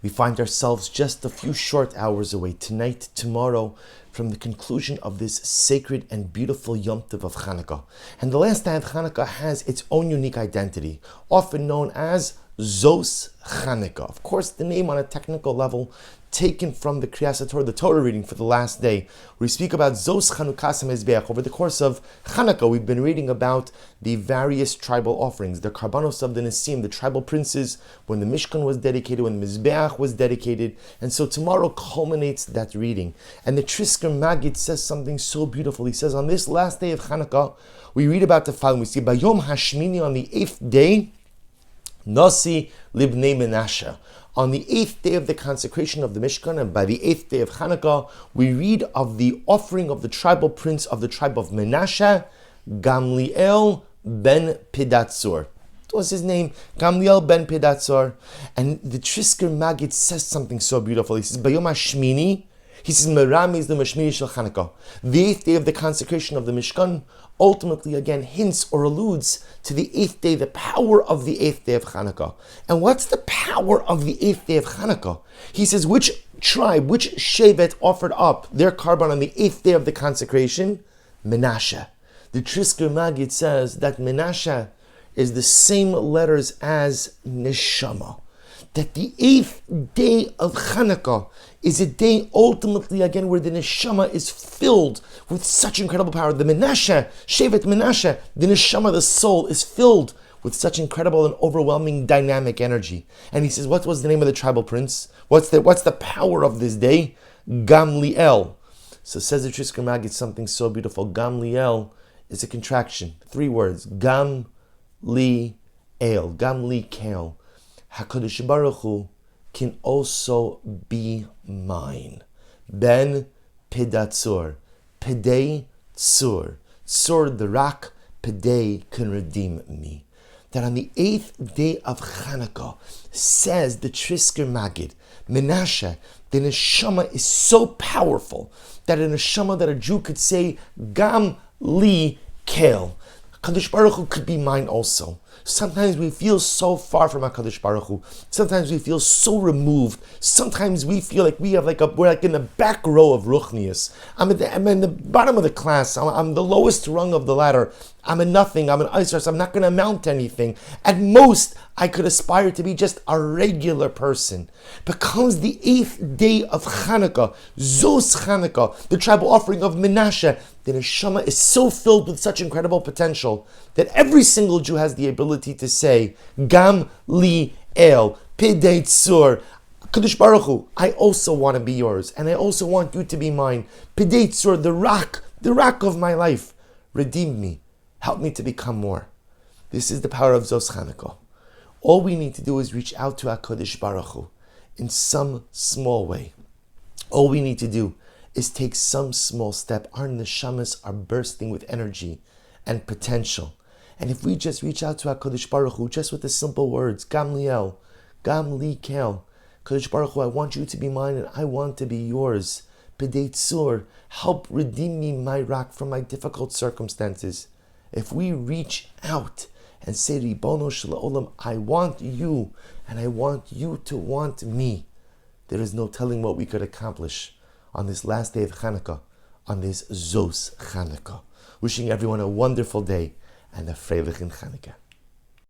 We find ourselves just a few short hours away, tonight, tomorrow, from the conclusion of this sacred and beautiful Yom Tov of Chanukah. And the last day of Chanukah has its own unique identity, often known as Zos Chanukah. Of course, the name on a technical level taken from the Kriyas Torah, the Torah reading for the last day. We speak about Zos Chanukas HaMizbeach. Over the course of Chanukah, we've been reading about the various tribal offerings, the Karbanos of the Nisim, the tribal princes, when the Mishkan was dedicated, when the Mizbeach was dedicated. And so tomorrow culminates that reading. And the Trisker Maggid says something so beautiful. He says, on this last day of Chanukah, we read about the following. We see, Bayom Hashmini, on the 8th day, Nasi Libnei Menashe. On the 8th day of the consecration of the Mishkan, and by the 8th day of Chanukah, we read of the offering of the tribal prince of the tribe of Menashe, Gamliel ben Pedatzur. That was his name, Gamliel ben Pedatzur. And the Trisker Maggid says something so beautiful. He says, Bayom Hashmini, he says, Merami is the Mashmini Shel Chanukah. The 8th day of the consecration of the Mishkan ultimately again hints or alludes to the 8th day, the power of the 8th day of Chanukah. And what's the power of the 8th day of Chanukah? He says, which tribe, which Shevet offered up their carbon on the 8th day of the consecration? Menashe. The Trisker Maggid says that Menashe is the same letters as Neshama. That the 8th day of Chanukah is a day ultimately again where the Neshama is filled with such incredible power. The Menashe, Shevet Menashe, the Neshama, the soul, is filled with such incredible and overwhelming dynamic energy. And he says, what was the name of the tribal prince? What's the power of this day? Gamliel. So says the Trisker Maggid something so beautiful. Gamliel is a contraction. 3 words. Gam li el. Gam li kel. HaKadosh Baruch Hu can also be mine. Ben Pedatzur. Pedei Tzur. Tzur the rock. Pedei can redeem me. That on the 8th day of Chanukah, says the Trisker Maggid, Menashe, the Neshama is so powerful that a Neshama that a Jew could say, Gam li kel. HaKadosh Baruch Hu could be mine also. Sometimes we feel so far from HaKadosh Baruch Hu. Sometimes we feel so removed. Sometimes we feel like we're like in the back row of Ruchnius. I'm in the bottom of the class. I'm the lowest rung of the ladder. I'm a nothing. I'm an Isras. I'm not going to amount to anything. At most, I could aspire to be just a regular person. But comes the 8th day of Chanukah, Zos Chanukah, the tribal offering of Menashe, the Neshama is so filled with such incredible potential that every single Jew has the ability to say, Gam li el, Pedei Tzur, Kadosh Baruch Hu, I also want to be yours, and I also want you to be mine. Pedei Tzur, the rock of my life, redeem me. Help me to become more. This is the power of Zos Chanukah. All we need to do is reach out to HaKadosh Baruch Hu in some small way. All we need to do is take some small step. Our neshamas are bursting with energy and potential. And if we just reach out to HaKadosh Baruch Hu, just with the simple words, Gamliel, Gam li kel, Kadosh Baruch Hu, I want you to be mine and I want to be yours. Pedei Tzur, help redeem me, my rock, from my difficult circumstances. If we reach out and say, Ribono Shel Olam, I want you and I want you to want me, there is no telling what we could accomplish on this last day of Chanukah, on this Zos Chanukah. Wishing everyone a wonderful day and a freilichen Chanukah.